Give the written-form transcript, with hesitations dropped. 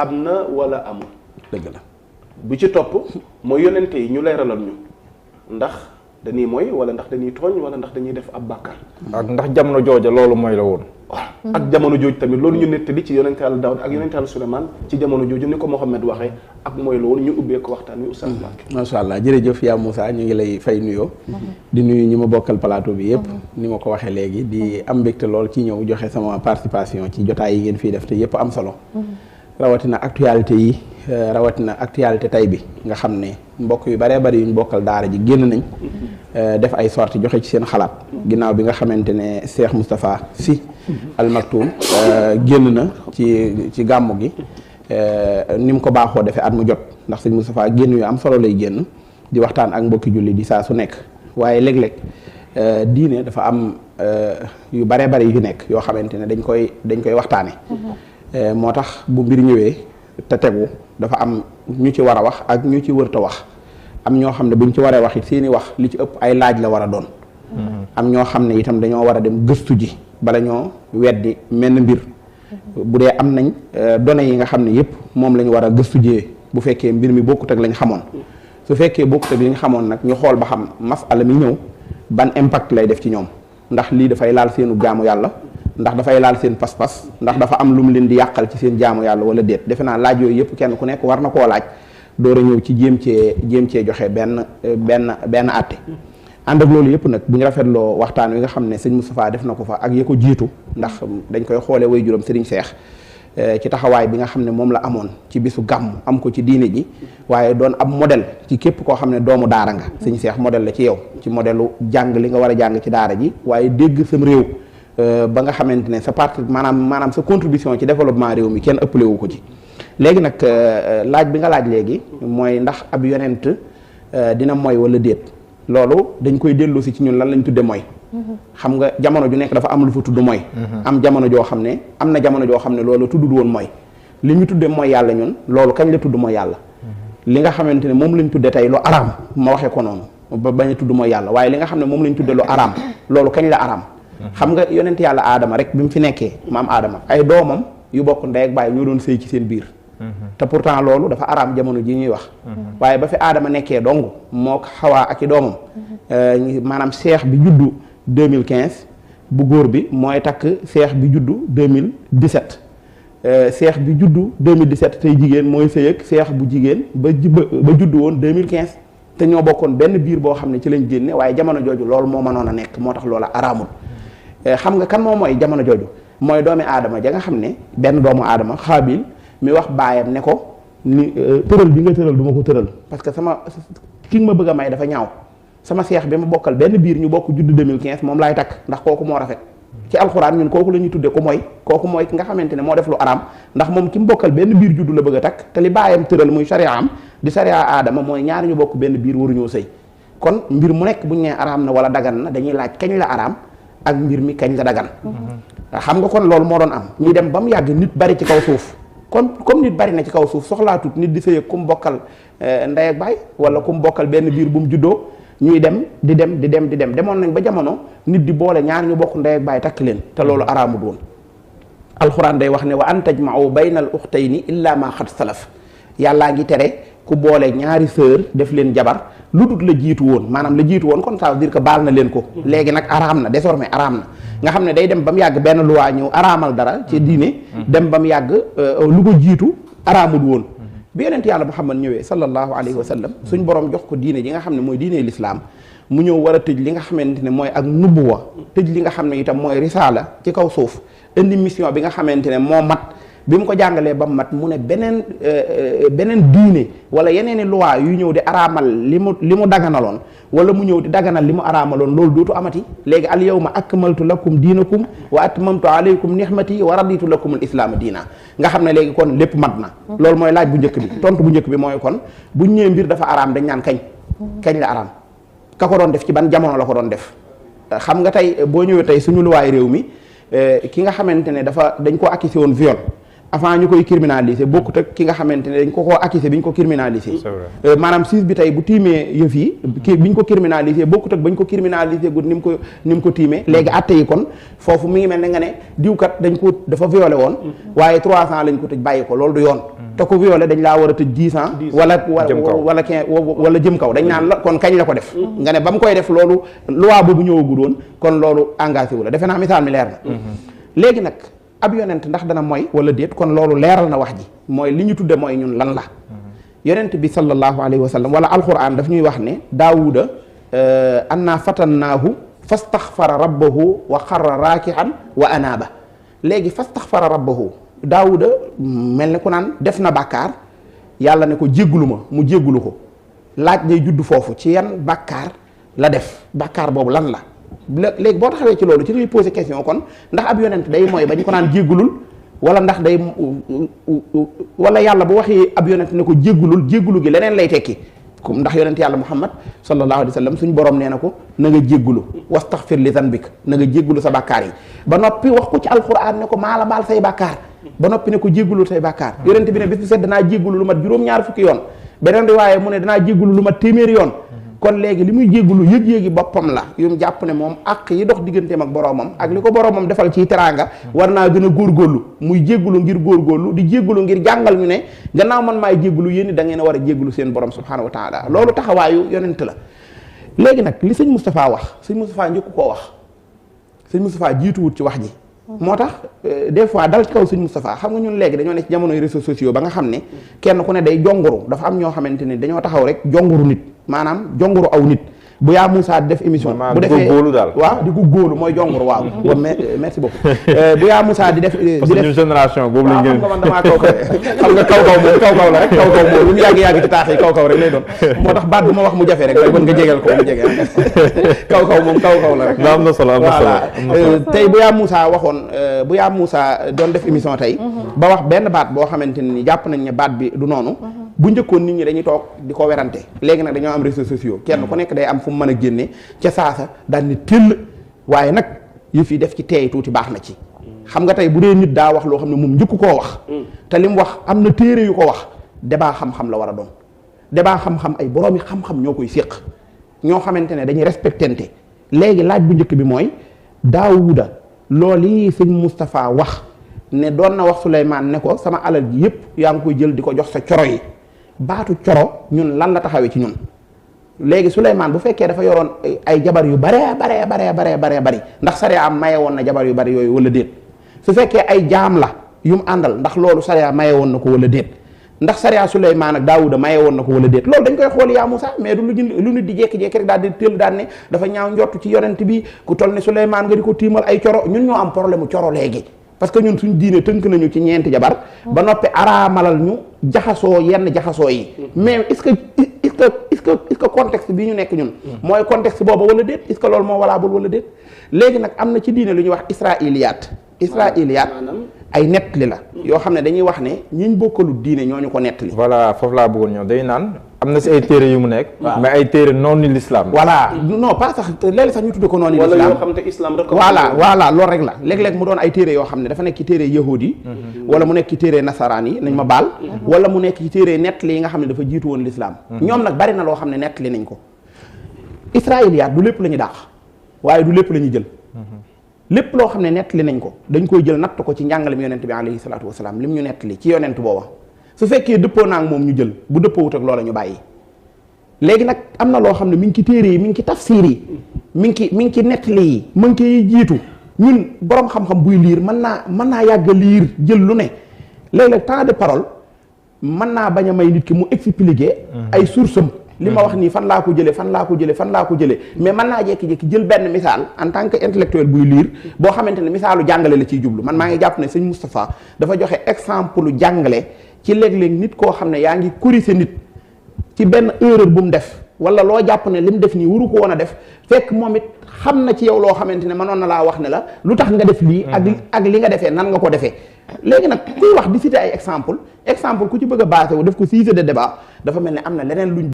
am na wala amul. dëgg la bu ci topp mooy yonente yi ñu leeralal ñu ndax dañuy mooy wala ndax dañuy tooñ wala ndax dañuy def ab bàkkaar. ak ndax jamono jooja loolu mooy la woon. waaw ak jamono jooju tamit loolu ñu nettali ci yonente Yàlla Daawud ak yonente Yàlla Suleymaan ci jamono jooju ni ko Mouhamed waxee ak mooy la woon ñu ubbee ko waxtaan wi Oustaz Mbacké. macha allah jërëjëf yaa Moussa ñu ngi lay fay nuyoo. di nuyu ñi ma bokkal plateau bi yëpp. ni ma ko waxee léegi di am mbégte lool ci ñëw joxe sama participation ci jotaay yi ngeen fiy def te yëpp am solo. rawatina actualité yi rawatina actualité tay bi nga xam ne mbokk yu baree bari yu ñu bokkal daara ji génn nañ. def ay sorties joxe ci seen xalaat. ginnaaw bi nga xamante ne Cheikh Moustapha Sy Al Maktoum génn na ci gàmmu gi. ni mu ko baaxoo defee at mu jot ndax sëñ Moustapha génn yu am solo lay génn di waxtaan ak mbokki julli di saa su nekk waaye léeg-léeg diine dafa am yu baree bari yu nekk yoo xamante ne dañ koy waxtaane moo tax bu mbir ñëwee te tegu dafa am ñu ci war a wax ak ñu ci wërta wax am ñoo xam ne buñ ci waree wax it seeni wax li ci ëpp ay laaj la war a doon am ñoo xam ne itam dañoo war a dem gëstu ji bala ñoo weddi menn mbir bu dee am nañ données yi nga xam ne yëpp moom la ñu war a gëstu jee bu fekkee mbir mi bokkut ak lañ xamoon su fekkee bokkut ak li ñu xamoon nag ñu xool ba xam masala mi ñëw ban impact lay def ci ñoom ndax lii dafay laal seenu jaamu yàlla ndax dafay laal seen pas-pas ndax dafa am lu mu leen di yàqal ci seen jaamu yàlla wala déet defe naa laaj yooyu yëpp kenn ku nekk war na koo laaj door a ñëw ci jéem cee joxe benn àtte ànd ak loolu yëpp nag bu ñu rafetloo waxtaan wi nga xam ne sëñ Moustapha def na ko fa ak ya ko jiitu ndax dañ koy xoolee way juróom Serigne Cheikh ci taxawaay bi nga xam ne moom la amoon ci bisu gàmm am ko ci diine ji waaye doon ab modèle ci képp koo xam ne doomu daara nga sëñ Cheikh modèle la ci yow ci modèlu jàng li nga war a jàng ci daara ji waaye dégg sam réew ba nga xamante ne sa parti maanaam sa contribution ci développement réew mi kenn ëppale wu ko ci léegi nag laaj bi nga laaj léegi mooy ndax ab yonent dina mooy wala déet loolu dañ koy delloo si ci ñun lan lañ tudde mooy xam nga jamono ju nekk dafa am lu fa tudd mooy am jamono joo xam ne am na jamono joo xam ne loolu tuddul woon mooy li ñu tudde mooy yàlla ñun loolu kañ la tudd mooy yàlla li nga xamante ne moom lañ tudde tey lu araam ma waxee ko noonu ba bañ a tudd mooy yàlla waaye li nga xam ne moom lañ tudde lu araam loolu kañ la araam xam nga yonent yàlla aadama rek bi mu fi nekkee maam aadama ay doomam yu bokk ndey ak baay ñoo doon sëy ci seen biir te pourtant loolu dafa araam jamono ji ñuy wax waaye ba fi aadama nekkee dong moo xawaa ak i doomam maanaam seex bi juddu 2015 bu góor bi mooy takk seex bi juddu 2017 seex bi juddu 2017 tey jigéen mooy sëy ak seex bu jigéen ba juddu woon 2015 te ñoo bokkoon benn biir boo xam ne ci lañ génne waaye jamono jooju loolu moo mënoon a nekk moo tax loola araamul xam nga kan moo mooy jamono jooju mooy doomi aadama ja nga xam ne benn doomu aadama xaabil mi wax baayam ne ko ni tëral bi nga tëral du ma ko tëral parce que ki nga ma bëgg a may dafa ñaaw sama seex bi ma bokkal benn biir ñu bokk judd 2015 moom laay takk ndax kooku moo rafet ci alxuraan ñun kooku la ñuy tudde ko mooy kooku mooy ki nga xamante ne moo def lu araam ndax moom ki mu bokkal benn biir juddu la bëgg a takk te li baayam tëral muy sharia am di sharia aadama mooy ñaari ñu bokk benn biir waruñoo sëy kon mbir mu nekk bu ñu nee araam na wala dagan na dañuy laaj kañ la araam ak mbir mi kañ la dagan xam nga kon loolu moo doon am ñuy dem ba mu yàgg nit bari ci kaw suuf kon comme nit bari na ci kaw suuf soxlaatut nit di sëy ak ku mu bokkal ndey ak baay wala ku mu bokkal benn biir bu mu juddoo ñuy dem di dem demoon nañ ba jamono nit di boole ñaar ñu bokk ndey ak baay takk leen te loolu araamut woon alxuraan day wax ne wa an tajma'u bayna al ukhtayni illa ma xad salaf yàllaa ngi tere ku boole ñaari sœur def leen jabar lu dut la jiitu woon maanaam la jiitu woon kon ça veut dire que baal na leen ko léegi nag araam na désormais araam na nga xam ne day dem ba mu yàgg benn luwaa ñëw araamal dara ci diine dem ba mu yàgg lu ko jiitu araamul woon bi yonent yàlla Muhammad ñëwee sallallahu alayhi wa sallam suñ borom jox ko diine ji nga xam ne mooy diine l'islam mu ñëw war a tëj li nga xamante ne mooy ak nubuwa tëj li nga xam ne itam mooy risaala ci kaw suuf indi mission bi nga xamante ne moo mat bi mu ko jàngalee ba mat mu ne beneen diine wala yeneeni loi yu ñëw di araamal li mu daganaloon wala mu ñëw di daganal li mu araamaloon loolu dootu amati léegi al yawma akmaltu lakum diinakum wa atmamtu alaykum nihmati wa raditu lakum al islaama diina nga xam ne léegi kon lépp mat na loolu mooy laaj bu njëkk bi tontu bu njëkk bi mooy kon buñ ñëwee mbir dafa araam dañ naan kañ la araam ka ko doon def ci ban jamono la ko doon def xam nga tey boo ñëwee tey suñu luwaay réew mi ki nga xamante ne dañ ko accusé woon viol avant ñu koy criminaliser bokkut ak ki nga xamante ne dañ ko koo accusé bi ñu ko criminaliser maanaam siis bi tey bu tiimee yëf yi bi ñu ko criminaliser bokkut ak bañ ko criminaliser gu ni mu ko tiimee léegi atte yi kon foofu mi ngi mel ne nga ne diwkat dañ ko dafa violé woon waaye 3 ans lañ ko tëj bàyyi ko loolu du yoon te ko violé dañ laa war a tëj 10 ans wala 15 wala jëm kaw dañ naan la kon kañ la ko def nga ne ba mu koy def loolu loi boobu ñëwagul woon kon loolu engagé wu la defe naa misaal mi leer na léegi nag ab yonent ndax dana mooy wala déet kon loolu leeral na wax ji mooy li ñu tudde mooy ñun lan la yonent bi sallallahu alayhi wa sallam wala alquran daf ñuy wax ne daawuda anna fatannaahu fastaxfara rabbahu wa xarra raakihan wa anaaba léegi fastaxfara rabbahu daawuda mel ne ku naan def na bàkkaar yàlla ne ko jéggulu ma mu jéggulu ko laaj day judd foofu ci yan bàkkaar la def bàkkaar boobu lan la léegi boo taxawee ci loolu ci ngay posé question kon ndax ab yonent day mooy ba ñu ko naan jéggulul wala ndax day wala yàlla bu waxee ab yonent ne ko jéggulul jéggulu gi leneen lay tekki comme ndax yonent yàlla muhammad sallallahu alayhi wa sallam suñ borom nee na ko na nga jéggulu wastaxfir li zanbik na nga jéggulu sa bàkkaar yi ba noppi wax ko ci alquran ne ko maa la baal say bàkkaar ba noppi ne ko jéggulul say bàkkaar yonent bi ne bis bu set danaa jéggulu lu mat juróom-ñaar fukki yoon beneen riwaaye mu ne danaa jéggulu lu mat téeméeri yoon kon léegi li muy jéggulu yëg-yéegi boppam la yum jàpp ne moom ak yi dox digganteem ak boroomam ak li ko boroomam defal ci teraanga war naa gën a góorgóorlu muy jéggulu ngir góorgóorlu di jéggulu ngir jàngal ñu ne gannaaw man maay jéggulu yéen da ngeen a war a jéggulu seen borom subhaanahu wa taala loolu taxawaayu yonent la léegi nag li sëñ Moustapha wax sëñ Moustapha njëkku koo wax sëñ Moustapha jiituwut ci wax ji moo tax des fois dal ci kaw sëñ Moustapha xam nga ñun léegi dañoo ne ci jamonoy réseaux sociaux ba nga xam ne kenn ku ne day jonguru dafa am ñoo xamante ne dañoo taxaw rek jonguru nit maanaam jonguru aw nit bu yaa Moussa di def émission bu defee góolu daal waaw di ko góolu mooy jonguru waaw merci beaucoup bu yaa Moussa di def parce que ñun génération boobu lañ gën xam nga man damaa kaw xam nga kaw la rek kaw moom lu mu yàgg ci taax yi kaw rek lay doon moo tax baat bu ma wax mu jafe rek bon nga jegeel ko mu jegeel kaw moom kaw la rek am na solo tey bu yaa Moussa waxoon bu yaa Moussa doon def émission tey ba wax benn baat boo xamante ne ni jàpp nañ ne baat bi du noonu bu njëkkoon nit ñi dañuy toog di ko werante léegi nag dañoo am réseaux sociaux kenn ku nekk day am fu mu mën a génne ca saasa daal ni tëll waaye nag yëf yi def ci teey tuuti baax na ci xam nga tey bu dee nit daa wax loo xam ne moom njëkku koo wax te li mu wax am na téere yu ko wax débat xam-xam la war a doon débat xam-xam ay boroomi xam-xam ñoo koy séq ñoo xamante ne dañuy respectante léegi laaj bu njëkk bi mooy Daawuda loolu yi sëñ Moustapha wax ne doon na wax Souleymane ne ko sama alal ji yëpp yaa ngi koy jël di ko jox sa coro yi baatu coro ñun lan la taxawee ci ñun léegi Souleymane bu fekkee dafa yoroon ay jabar yu baree bari ndax sariya am maye woon na jabar yu bari yooyu wala déet su fekkee ay jaam la yu mu àndal ndax loolu sariya maye woon na ko wala déet ndax sariya Souleymane ak Daawuda maye woon na ko wala déet loolu dañ koy xool yaa Moussa mais du lu nit di jékki-jékki rek daal di tël daal ne dafa ñaaw njott ci yonent bi ku toll ne Souleymane nga di ko tiimal ay coro ñun ñoo am problème mu coro léegi parce que ñun suñ diine tënk nañu ci ñeenti jabar ba noppi araamalal ñu jaxasoo yenn jaxasoo yi mais est-ce que contexte bi ñu nekk ñun mooy contexte boobu wala déet est-ce que loolu moo valable wala déet léegi nag am na ci diine lu ñuy wax israiliyaat ay nettali la yoo xam ne dañuy wax ne ñiñ bokkalu diine ñooñu ko nettali voilà foofu laa bëggoon ñëw day naan am na si ay téere yu mu nekk mais ay téere noonu l'islam voilà non pas sax léeg sax ñu tudde ko noonu wala yoo xam te islam rek voilà loolu rek la léeg-léeg mu doon ay téere yoo xam ne dafa nekk ci téere yahuud yi wala mu nekk ci téere nasaraan yi nañ ma baal wala mu nekk ci téere nettali yi nga xam ne dafa jiitu woon l'islam ñoom nag bari na loo xam ne nettali nañ ko israiliyaat du lépp la ñu dàq waaye du lépp la ñuy jël lépp loo xam ne nettali nañ ko dañ koy jël natt ko ci njàngalem yonent bi alayhi salaatu wasalaam lim ñu nettali ci yonent booba su fekkee dëppoo naa ak moom ñu jël bu dëppoowut ak loola ñu bàyyi léegi nag am na loo xam ne mi ngi ci téere yi mi ngi ci tafsiir yi mi ngi ci nettali yi mi ngi ci jiitu ñun borom xam-xam buy liir mën naa yàgg liir jël lu ne léeg-léeg temps de parole mën naa bañ a may nit ki mu expliquer ay source am li ma wax nii fan laa ko jëlee mais mën naa jékki-jékki jël benn misaal en tant que intellectuel buy liir boo xamante ne misaalu jàngale la ciy jublu man maa ngi jàpp ne sëñ Moustapha dafa joxe exemple jàngale ci léeg-léeg nit koo xam ne yaa ngi corriger nit ci benn erreur bu mu def wala loo jàpp ne li mu def nii waru ko woon a def fekk moom it xam na ci yow loo xamante ne mënoon na laa wax ne la lu tax nga def lii ak li nga defee nan nga ko defee léegi nag kuy wax di citer ay exemple ku ci bëgg a basé wu def ko sujet de débat dafa mel ne am na leneen luñ